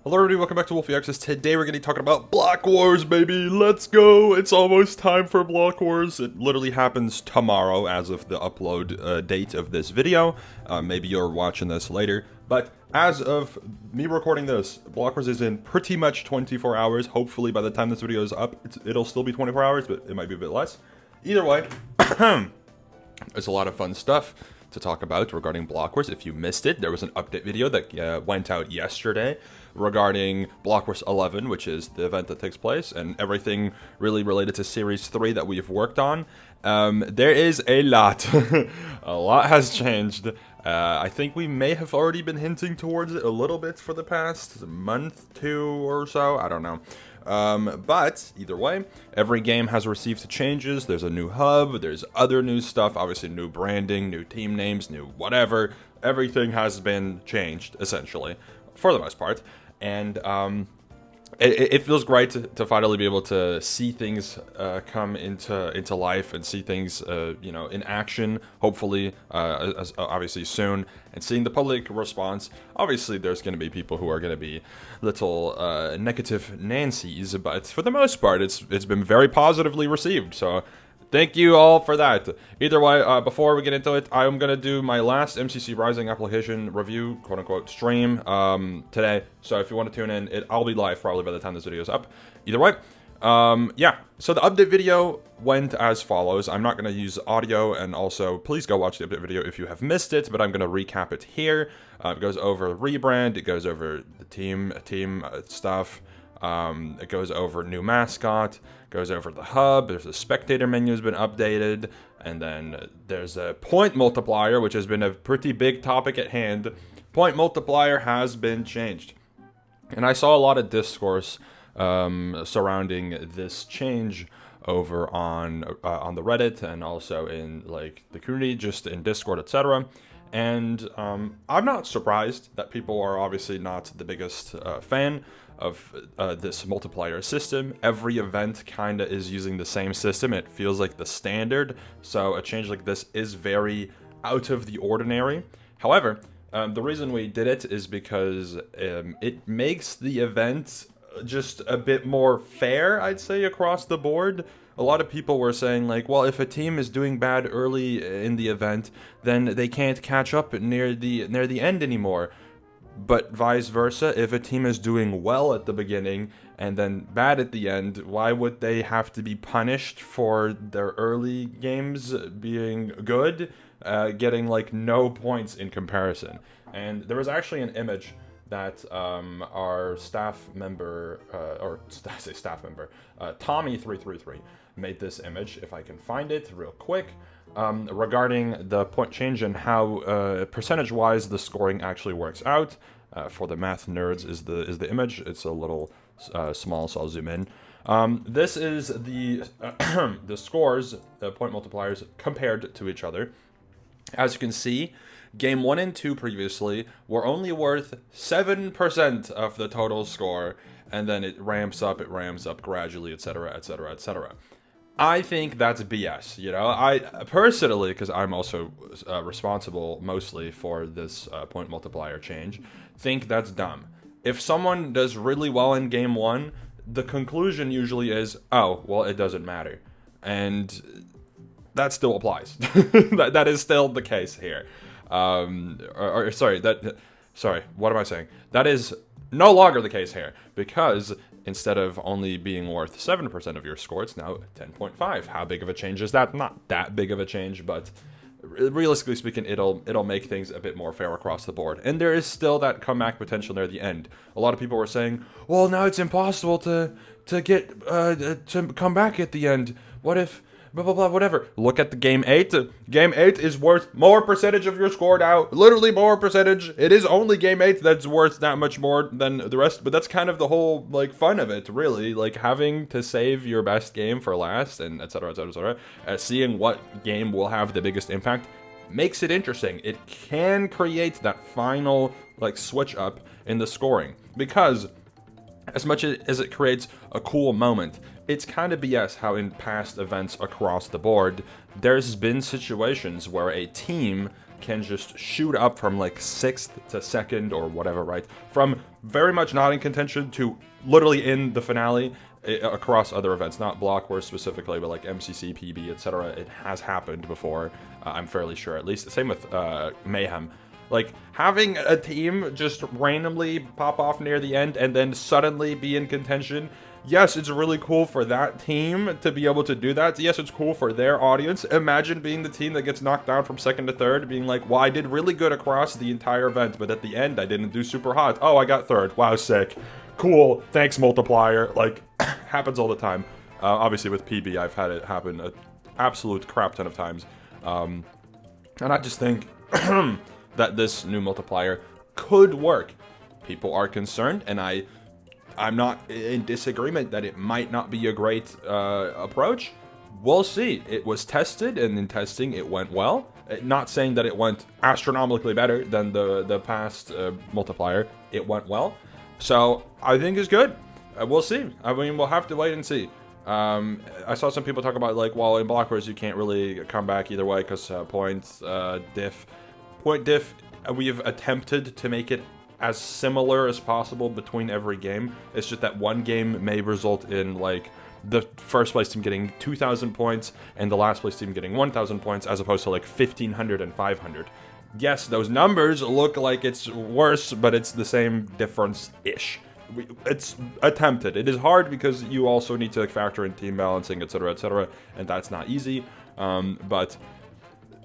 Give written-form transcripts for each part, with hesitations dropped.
Hello everybody, welcome back to Wolfeei. Today we're going to be talking about Block Wars, baby! Let's go! It's almost time for Block Wars. It literally happens tomorrow as of the upload date of this video. Maybe you're watching this later. But as of me recording this, Block Wars is in pretty much 24 hours. Hopefully by the time this video is up, it'll still be 24 hours, but it might be a bit less. Either way, there's a lot of fun stuff to talk about regarding Block Wars. If you missed it, there was an update video that went out yesterday regarding Block Wars 11, which is the event that takes place, and everything really related to Series 3 that we've worked on. There is a lot. A lot has changed. I think we may have already been hinting towards it a little bit for the past month, 2 or so. I don't know. But either way, every game has received changes. There's a new hub, there's other new stuff, obviously new branding, new team names, new whatever. Everything has been changed, essentially, for the most part. And it feels great to finally be able to see things come into life and see things you know, in action, hopefully obviously soon, and seeing the public response. Obviously there's going to be people who are going to be little negative Nancy's, but for the most part it's been very positively received, so thank you all for that. Either way, before we get into it, I'm going to do my last MCC Rising application review, quote-unquote, stream today. So if you want to tune in, I'll be live probably by the time this video is up. Either way, yeah. So the update video went as follows. I'm not going to use audio, and also please go watch the update video if you have missed it, but I'm going to recap it here. It goes over rebrand, it goes over the team stuff. It goes over new mascot, goes over the hub, there's a spectator menu has been updated, and then there's a point multiplier, which has been a pretty big topic at hand. Point multiplier has been changed. And I saw a lot of discourse surrounding this change over on the Reddit, and also in like the community, just in Discord, etc. And I'm not surprised that people are obviously not the biggest fan of this multiplier system. Every event kinda is using the same system. It feels like the standard, so a change like this is very out of the ordinary. However, the reason we did it is because it makes the event just a bit more fair, I'd say, across the board. A lot of people were saying, like, well, if a team is doing bad early in the event, then they can't catch up near the end anymore. But vice versa, if a team is doing well at the beginning and then bad at the end, why would they have to be punished for their early games being good, getting like no points in comparison? And there was actually an image that our staff member, Tommy333 made this image, if I can find it real quick, regarding the point change and how percentage-wise the scoring actually works out. For the math nerds is the image. It's a little small, so I'll zoom in. This is the the scores, point multipliers compared to each other. As you can see, Game 1 and 2 previously were only worth 7% of the total score, and then it ramps up gradually, etc., etc., etc. I think that's BS, you know? I personally, because I'm also responsible mostly for this point multiplier change, think that's dumb. If someone does really well in Game 1, the conclusion usually is, oh, well, it doesn't matter. And that still applies. that is still the case here. Sorry, what am I saying? That is no longer the case here, because instead of only being worth 7% of your score, it's now 10.5. How big of a change is that? Not that big of a change, but realistically speaking, it'll make things a bit more fair across the board. And there is still that comeback potential near the end. A lot of people were saying, well, now it's impossible to get to come back at the end. What if blah blah blah, whatever. Look at the game 8. Game 8 is worth more percentage of your score now. Literally more percentage. It is only game 8 that's worth that much more than the rest, but that's kind of the whole like fun of it, really. Like having to save your best game for last, and etc., etc., etc. Seeing what game will have the biggest impact makes it interesting. It can create that final like switch up in the scoring, because as much as it creates a cool moment, it's kind of BS how in past events across the board, there's been situations where a team can just shoot up from like 6th to 2nd or whatever, right? From very much not in contention to literally in the finale across other events, not blockwars specifically, but like MCC, PB, etc. It has happened before, I'm fairly sure, at least. Same with Mayhem. Like, having a team just randomly pop off near the end and then suddenly be in contention, yes, it's really cool for that team to be able to do that. Yes, it's cool for their audience. Imagine being the team that gets knocked down from 2nd to 3rd, being like, well, I did really good across the entire event, but at the end, I didn't do super hot. Oh, I got 3rd. Wow, sick. Cool. Thanks, multiplier. Like, happens all the time. Obviously, with PB, I've had it happen an absolute crap ton of times. And I just think that this new multiplier could work. People are concerned, and I'm not in disagreement that it might not be a great approach. We'll see. It was tested, and in testing, it went well. Not saying that it went astronomically better than the past multiplier. It went well. So I think it's good. We'll see. I mean, we'll have to wait and see. I saw some people talk about, like, well, in blockwars, you can't really come back either way because point diff, we've attempted to make it as similar as possible between every game. It's just that one game may result in, like, the first place team getting 2,000 points and the last place team getting 1,000 points, as opposed to like 1,500 and 500. Yes, those numbers look like it's worse, but it's the same difference-ish. It's attempted. It is hard because you also need to factor in team balancing, etc., and that's not easy. But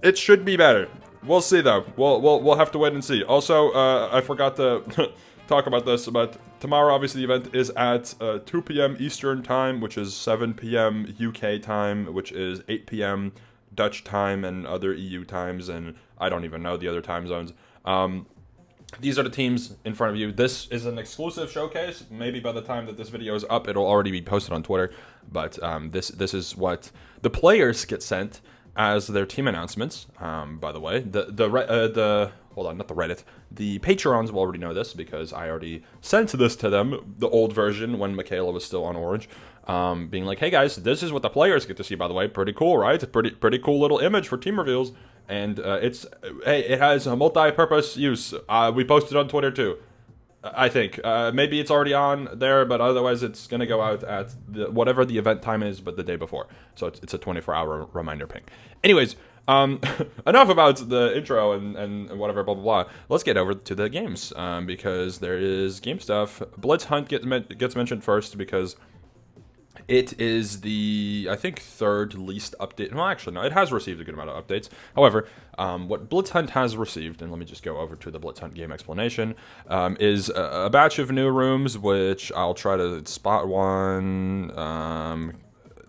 it should be better. We'll see, though. We'll have to wait and see. Also, I forgot to talk about this, but tomorrow, obviously, the event is at 2 p.m. Eastern Time, which is 7 p.m. UK time, which is 8 p.m. Dutch time and other EU times, and I don't even know the other time zones. These are the teams in front of you. This is an exclusive showcase. Maybe by the time that this video is up, it'll already be posted on Twitter. But this is what the players get sent as their team announcements. By the way, hold on, not the Reddit. The Patreons will already know this because I already sent this to them, the old version when Michaela was still on Orange. Being like, hey guys, this is what the players get to see, by the way. Pretty cool, right? It's a pretty cool little image for team reveals. And it has a multi-purpose use. We posted on Twitter too, I think. Maybe it's already on there, but otherwise it's going to go out at whatever the event time is, but the day before. So it's a 24-hour reminder ping. Anyways, enough about the intro and whatever, blah, blah, blah. Let's get over to the games, because there is game stuff. Blitz Hunt gets mentioned first because it is the, I think, third least update. Well, actually, no, it has received a good amount of updates. However, what Blitz Hunt has received, and let me just go over to the Blitz Hunt game explanation, is a batch of new rooms, which I'll try to spot one.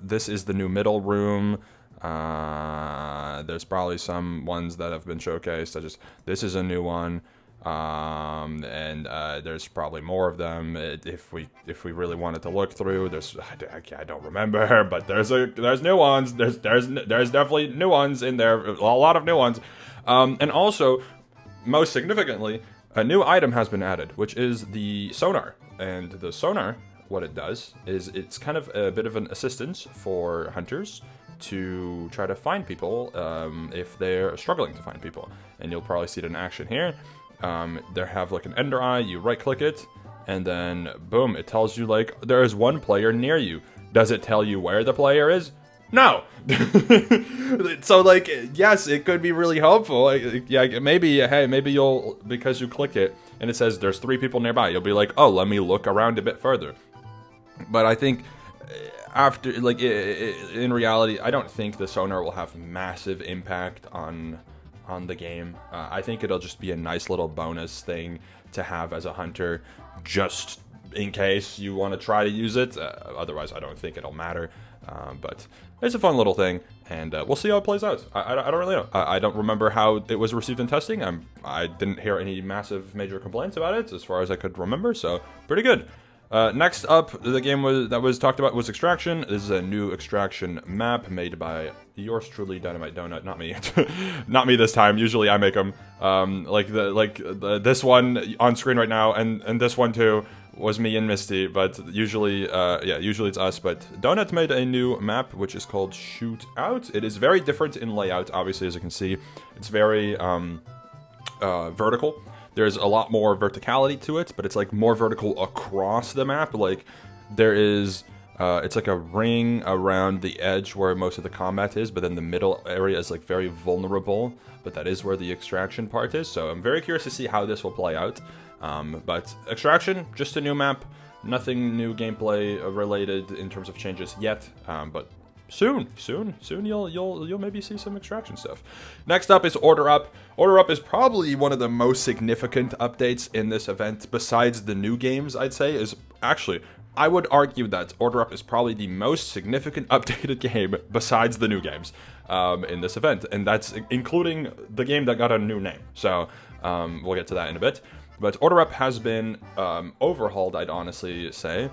This is the new middle room. There's probably some ones that have been showcased. This is a new one. And there's probably more of them if we really wanted to look through. I don't remember, but there's new ones. There's definitely new ones in there. A lot of new ones, and also most significantly, a new item has been added, which is the sonar. And the sonar, what it does is it's kind of a bit of an assistance for hunters to try to find people if they're struggling to find people. And you'll probably see it in action here. They have like an ender eye, you right click it, and then boom, it tells you like there is one player near you. Does it tell you where the player is? No. So like, yes, it could be really helpful. Yeah, maybe you'll, because you click it and it says there's 3 people nearby, you'll be like, oh, let me look around a bit further. But I think after, like, in reality, I don't think the sonar will have massive impact on the game. I think it'll just be a nice little bonus thing to have as a hunter, just in case you want to try to use it. Otherwise, I don't think it'll matter. But it's a fun little thing, and we'll see how it plays out. I don't really know. I don't remember how it was received in testing. I didn't hear any massive major complaints about it, as far as I could remember, so pretty good. Next up, the game that was talked about was Extraction. This is a new Extraction map made by yours truly, Dynamite Donut. Not me, not me this time. Usually I make them. This one on screen right now, and this one too. was me and Misty, but usually, yeah, usually it's us. But Donut made a new map, which is called Shootout. It is very different in layout, obviously, as you can see. It's very vertical. There's a lot more verticality to it, but it's like more vertical across the map. Like there is, it's like a ring around the edge where most of the combat is, but then the middle area is like very vulnerable. But that is where the extraction part is. So I'm very curious to see how this will play out. But extraction, just a new map, nothing new gameplay related in terms of changes yet. But soon you'll maybe see some extraction stuff. Next up is Order Up. Order Up is probably one of the most significant updates in this event, besides the new games. I'd say is actually, I would argue that Order Up is probably the most significant updated game besides the new games in this event, and that's including the game that got a new name. So we'll get to that in a bit. But Order Up has been overhauled, I'd honestly say.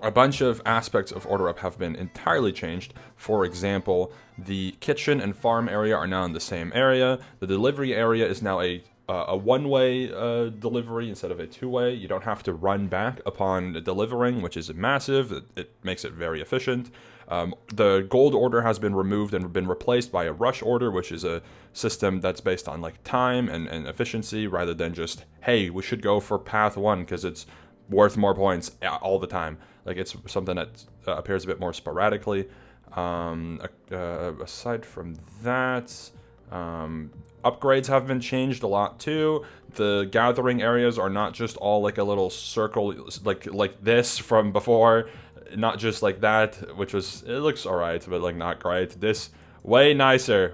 A bunch of aspects of Order Up have been entirely changed. For example, the kitchen and farm area are now in the same area. The delivery area is now a one-way delivery instead of a two-way. You don't have to run back upon delivering, which is massive. It makes it very efficient. The gold order has been removed and been replaced by a rush order, which is a system that's based on like time and efficiency rather than just, hey, we should go for path 1 because it's worth more points all the time. Like it's something that appears a bit more sporadically. Aside from that, upgrades have been changed a lot too. The gathering areas are not just all like a little circle like this from before, not just like that, which was, it looks alright, but like not great. This way nicer.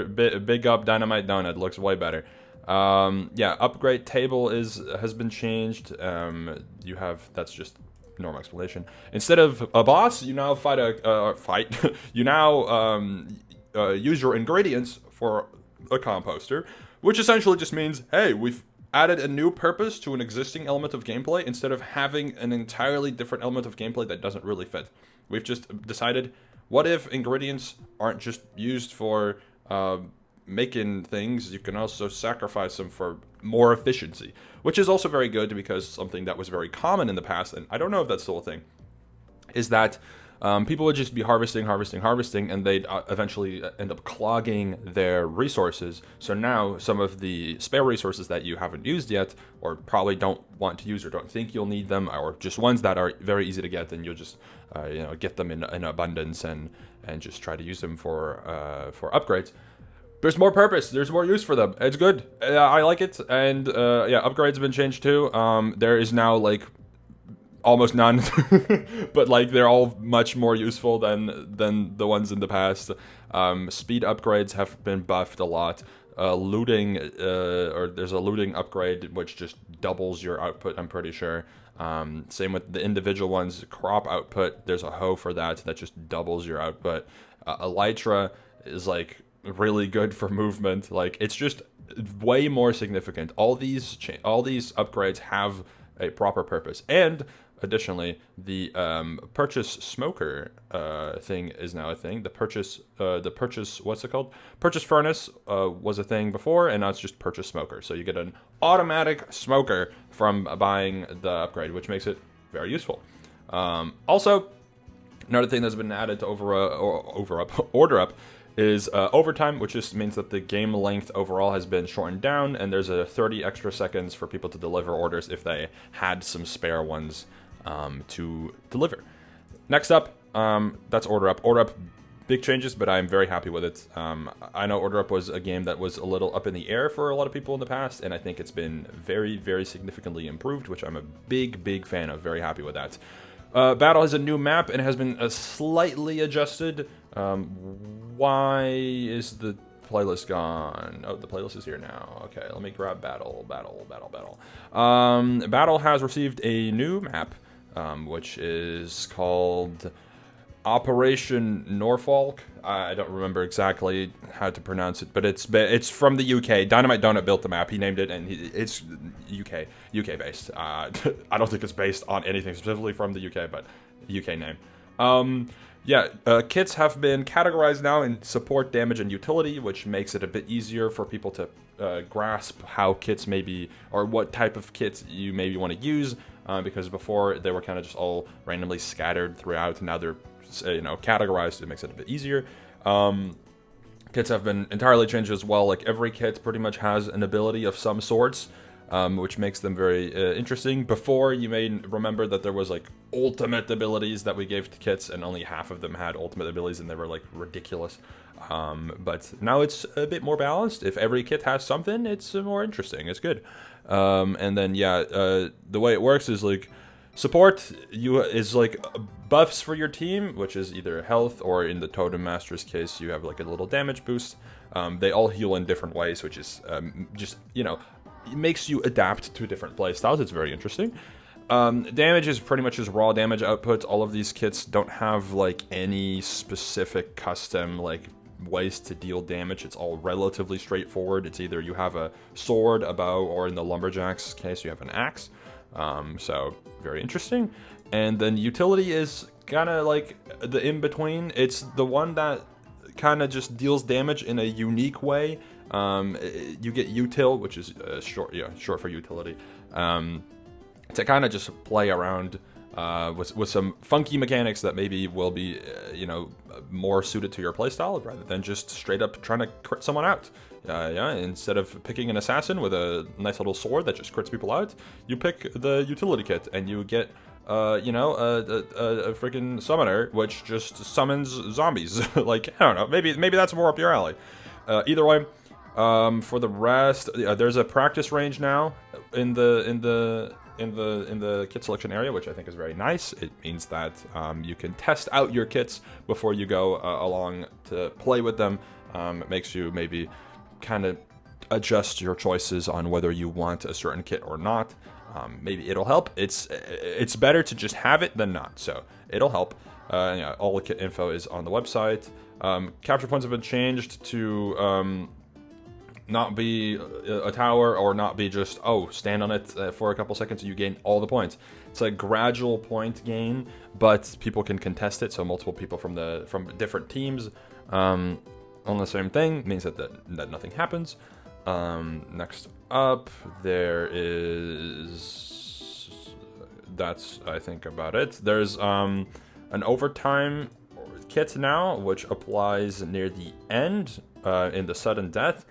Big up Dynamite Donut, looks way better. Yeah, upgrade table has been changed. You have, that's just normal explanation. Instead of a boss, you now you now use your ingredients for a composter, which essentially just means, hey, we've added a new purpose to an existing element of gameplay instead of having an entirely different element of gameplay that doesn't really fit. We've just decided, what if ingredients aren't just used for making things, you can also sacrifice them for more efficiency, which is also very good because something that was very common in the past, and I don't know if that's still a thing, is that people would just be harvesting, and they'd eventually end up clogging their resources. So now some of the spare resources that you haven't used yet, or probably don't want to use or don't think you'll need them, or just ones that are very easy to get, and you'll just get them in abundance and just try to use them for upgrades. There's more purpose. There's more use for them. It's good. I like it. And yeah, upgrades have been changed too. There is now like almost none, but like they're all much more useful than the ones in the past. Speed upgrades have been buffed a lot. Looting, or there's a looting upgrade which just doubles your output, I'm pretty sure. Same with the individual ones. Crop output, there's a hoe for that just doubles your output. Elytra is like really good for movement. Like it's just way more significant. All these upgrades have a proper purpose, and additionally, the purchase smoker thing is now a thing. The purchase what's it called? Purchase furnace was a thing before, and now it's just purchase smoker. So you get an automatic smoker from buying the upgrade, which makes it very useful. Also, another thing that's been added to Order Up is overtime, which just means that the game length overall has been shortened down, and there's a 30 extra seconds for people to deliver orders if they had some spare ones to deliver. Next up, that's Order Up. Order Up, big changes, but I'm very happy with it. I know Order Up was a game that was a little up in the air for a lot of people in the past, and I think it's been very, very significantly improved, which I'm a big fan of. Very happy with that. Battle has a new map and has been slightly adjusted. Why is the playlist gone? Oh, the playlist is here now. Okay, let me grab Battle. Battle has received a new map, which is called Operation Norfolk. I don't remember exactly how to pronounce it, but it's from the UK. Dynamite Donut built the map. He named it, and it's UK based. I don't think it's based on anything specifically from the UK, but UK name. Yeah, kits have been categorized now in support, damage, and utility, which makes it a bit easier for people to grasp how kits may be, or what type of kits you maybe want to use. because before they were kind of just all randomly scattered throughout, and now they're categorized. It makes it a bit easier. Kits have been entirely changed as well. Like every kit pretty much has an ability of some sorts, which makes them very interesting. Before, you may remember that there was like ultimate abilities that we gave to kits, and only half of them had ultimate abilities, and they were like ridiculous. But now it's a bit more balanced. If every kit has something, it's more interesting. It's good. And then the way it works is like support is like buffs for your team, which is either health, or in the Totem Master's case, you have like a little damage boost. They all heal in different ways, which is it makes you adapt to different playstyles. It's very interesting. Damage is pretty much just raw damage output. All of these kits don't have like any specific custom like ways to deal damage. It's all relatively straightforward. It's either you have a sword, a bow, or in the lumberjack's case, you have an axe. So very interesting. And then utility is kind of like the in-between. It's the one that kind of just deals damage in a unique way. You get util, which is short for utility, to kind of just play around with some funky mechanics that maybe will be more suited to your playstyle, rather than just straight up trying to crit someone out. Instead of picking an assassin with a nice little sword that just crits people out, you pick the utility kit and you get a freaking summoner which just summons zombies. Like, I don't know, maybe that's more up your alley. Either way, for the rest, there's a practice range now in the kit selection area, which I think is very nice. It means that you can test out your kits before you go along to play with them. It makes you maybe kind of adjust your choices on whether you want a certain kit or not. Maybe it'll help. It's better to just have it than not, so it'll help. All the kit info is on the website. Capture points have been changed to not be a tower, or not be just stand on it for a couple seconds and you gain all the points. It's a gradual point gain, but people can contest it, so multiple people from different teams on the same thing means that nothing happens. Next up, that's I think about it. There's an overtime kit now, which applies near the end in the sudden death.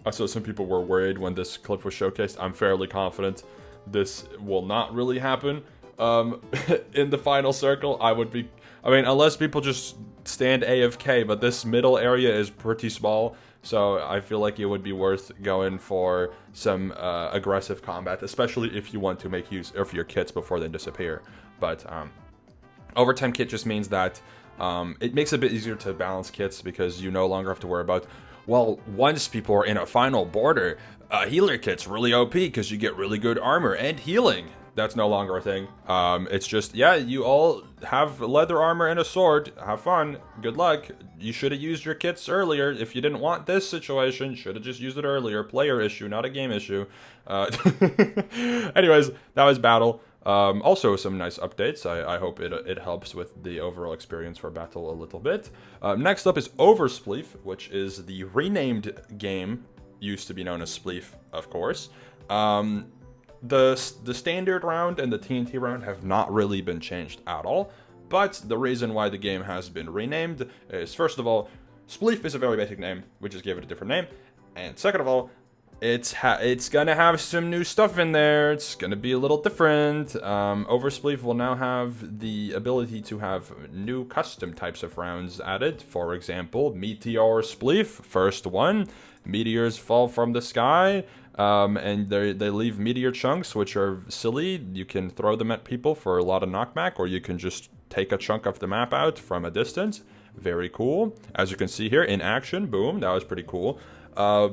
I saw some people were worried when this clip was showcased. I'm fairly confident this will not really happen in the final circle. Unless people just stand AFK, but this middle area is pretty small, so I feel like it would be worth going for some aggressive combat, especially if you want to make use of your kits before they disappear. But overtime kit just means that it makes it a bit easier to balance kits, because you no longer have to worry about, well, once people are in a final border, healer kit's really OP because you get really good armor and healing. That's no longer a thing. It's just, you all have leather armor and a sword. Have fun. Good luck. You should have used your kits earlier. If you didn't want this situation, should have just used it earlier. Player issue, not a game issue. Anyways, that was battle. Also some nice updates. I hope it helps with the overall experience for battle a little bit. Next up is Overspleef, which is the renamed game. Used to be known as Spleef, of course. The standard round and the TNT round have not really been changed at all, but the reason why the game has been renamed is, first of all, Spleef is a very basic name, we just gave it a different name, and second of all, it's gonna have some new stuff in there. It's gonna be a little different. Overspleef will now have the ability to have new custom types of rounds added. For example, Meteor Spleef, first one. Meteors fall from the sky, and they leave meteor chunks, which are silly. You can throw them at people for a lot of knockback, or you can just take a chunk of the map out from a distance. Very cool. As you can see here in action, boom, that was pretty cool. I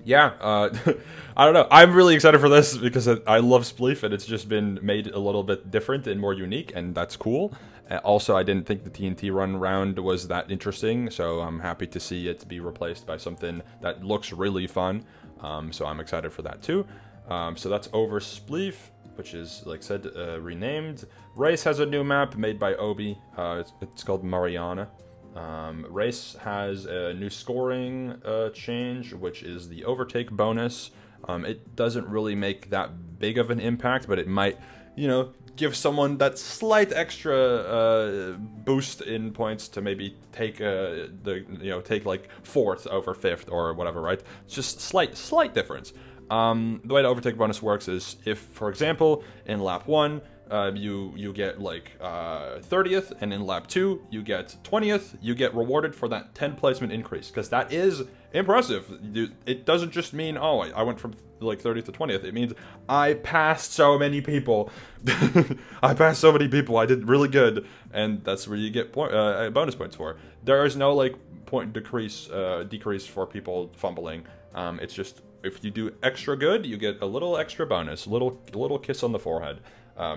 don't know. I'm really excited for this because I love Spleef, and it's just been made a little bit different and more unique, and that's cool. Also, I didn't think the TNT run round was that interesting, so I'm happy to see it be replaced by something that looks really fun. So I'm excited for that too. So that's Overspleef, which is, like I said, renamed. Race has a new map made by Obi. It's called Mariana. Race has a new scoring change, which is the overtake bonus. It doesn't really make that big of an impact, but it might, you know, give someone that slight extra boost in points to maybe take take like 4th over 5th or whatever, right? It's just slight difference. The way the overtake bonus works is if, for example, in lap 1 you get like 30th, and in lap 2 you get 20th, you get rewarded for that 10 placement increase, because that is impressive. It doesn't just mean, oh, I went from like 30th to 20th. It means I passed so many people. I passed so many people. I did really good, and that's where you get bonus points for. There is no like point decrease for people fumbling. It's just if you do extra good, you get a little extra bonus, little kiss on the forehead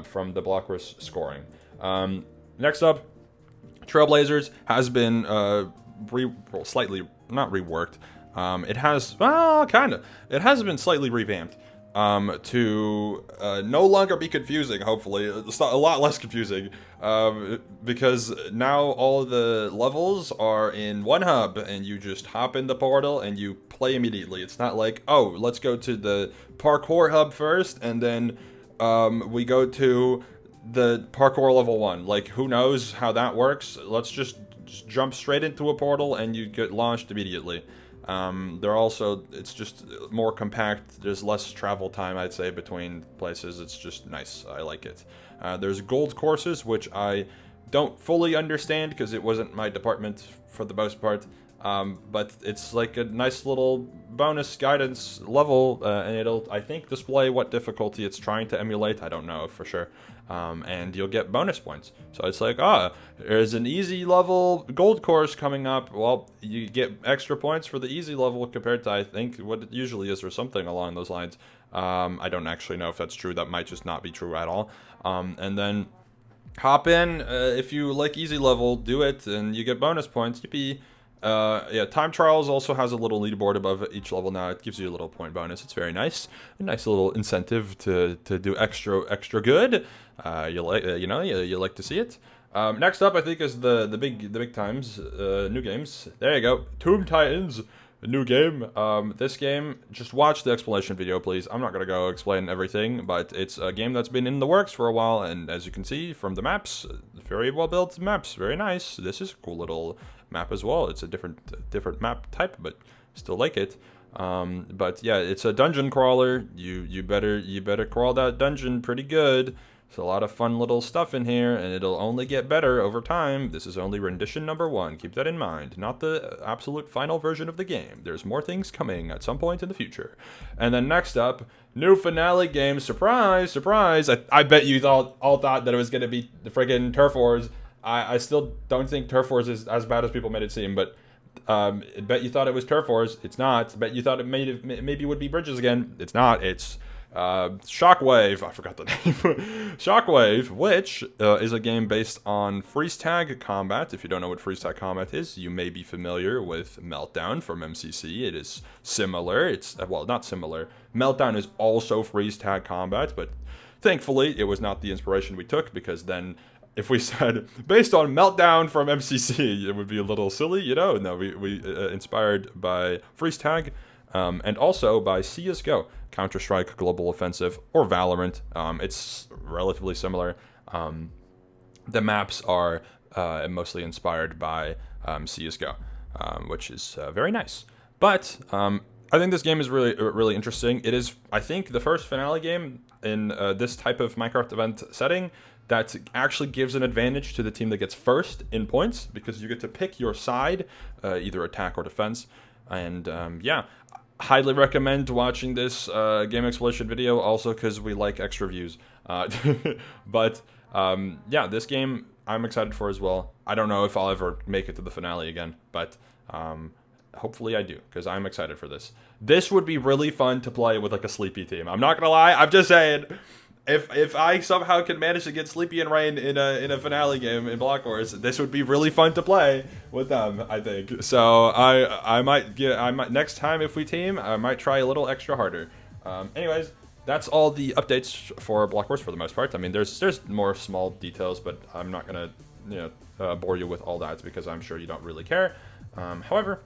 from the blockwars scoring. Next up, Trailblazers has been slightly not reworked. It has it has been slightly revamped to no longer be confusing. Hopefully, it's not a lot less confusing because now all of the levels are in one hub, and you just hop in the portal and you play immediately. It's not like, oh, let's go to the parkour hub first, and then we go to the parkour level 1. Like, who knows how that works? Let's just jump straight into a portal and you get launched immediately. It's just more compact. There's less travel time, I'd say, between places. It's just nice. I like it. There's gold courses, which I don't fully understand because it wasn't my department for the most part. But it's like a nice little bonus guidance level, and it'll, I think, display what difficulty it's trying to emulate. I don't know for sure. And you'll get bonus points. So it's like, there's an easy level gold course coming up. Well, you get extra points for the easy level compared to, I think, what it usually is, or something along those lines. I don't actually know if that's true. That might just not be true at all. And then hop in. If you like easy level, do it, and you get bonus points. Yippee. Time trials also has a little leaderboard above each level now. It gives you a little point bonus. It's very nice. A nice little incentive to do extra good. You like to see it. Next up, I think, is the big times new games. There you go. Tomb Titans, a new game. This game, just watch the explanation video, please. I'm not gonna go explain everything, but it's a game that's been in the works for a while, and as you can see from the maps, very well built maps, very nice. This is a cool little map as well. It's a different map type, but still like it. But yeah, it's a dungeon crawler. You better crawl that dungeon pretty good. There's a lot of fun little stuff in here, and it'll only get better over time. This is only rendition number 1. Keep that in mind. Not the absolute final version of the game. There's more things coming at some point in the future. And then next up, new finale game. Surprise, surprise. I bet you all thought that it was going to be the friggin' Turf Wars. I still don't think Turf Wars is as bad as people made it seem, but I bet you thought it was Turf Wars. It's not. I bet you thought it maybe would be Bridges again. It's not. It's Shockwave. I forgot the name. Shockwave, which is a game based on freeze tag combat. If you don't know what freeze tag combat is, you may be familiar with Meltdown from MCC. It is similar. Not similar. Meltdown is also freeze tag combat, but thankfully it was not the inspiration we took, because then if we said, based on Meltdown from MCC, it would be a little silly, you know? No, we inspired by Freeze Tag, and also by CSGO, Counter-Strike Global Offensive, or Valorant. It's relatively similar. The maps are mostly inspired by CSGO, which is very nice. But I think this game is really interesting. It is, I think, the first finale game in this type of Minecraft event setting that actually gives an advantage to the team that gets first in points, because you get to pick your side, either attack or defense. And yeah, highly recommend watching this game explanation video, also because we like extra views. But yeah, this game I'm excited for as well. I don't know if I'll ever make it to the finale again, but hopefully I do, because I'm excited for this. This would be really fun to play with like a sleepy team. I'm not gonna lie, I'm just saying. If I somehow can manage to get Sleepy and Rain in a finale game in Block Wars, this would be really fun to play with them, I think. So I might next time if we team, I might try a little extra harder. Anyways, that's all the updates for Block Wars for the most part. I mean, there's more small details, but I'm not gonna bore you with all that, because I'm sure you don't really care. However,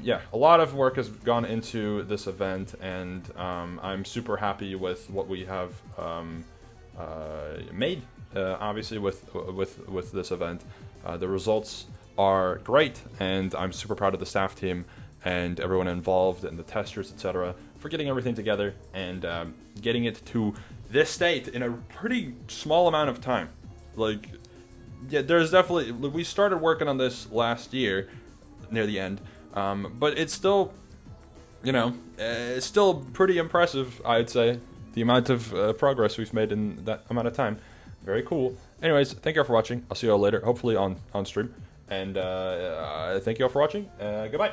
yeah, a lot of work has gone into this event, and I'm super happy with what we have made. Obviously, with this event, the results are great, and I'm super proud of the staff team and everyone involved and the testers, etc., for getting everything together and getting it to this state in a pretty small amount of time. Like, yeah, there's definitely, we started working on this last year near the end, but it's still, you know, it's still pretty impressive, I'd say, the amount of progress we've made in that amount of time. Very cool. Anyways, thank you all for watching. I'll see you all later, hopefully on stream. And thank you all for watching. Goodbye.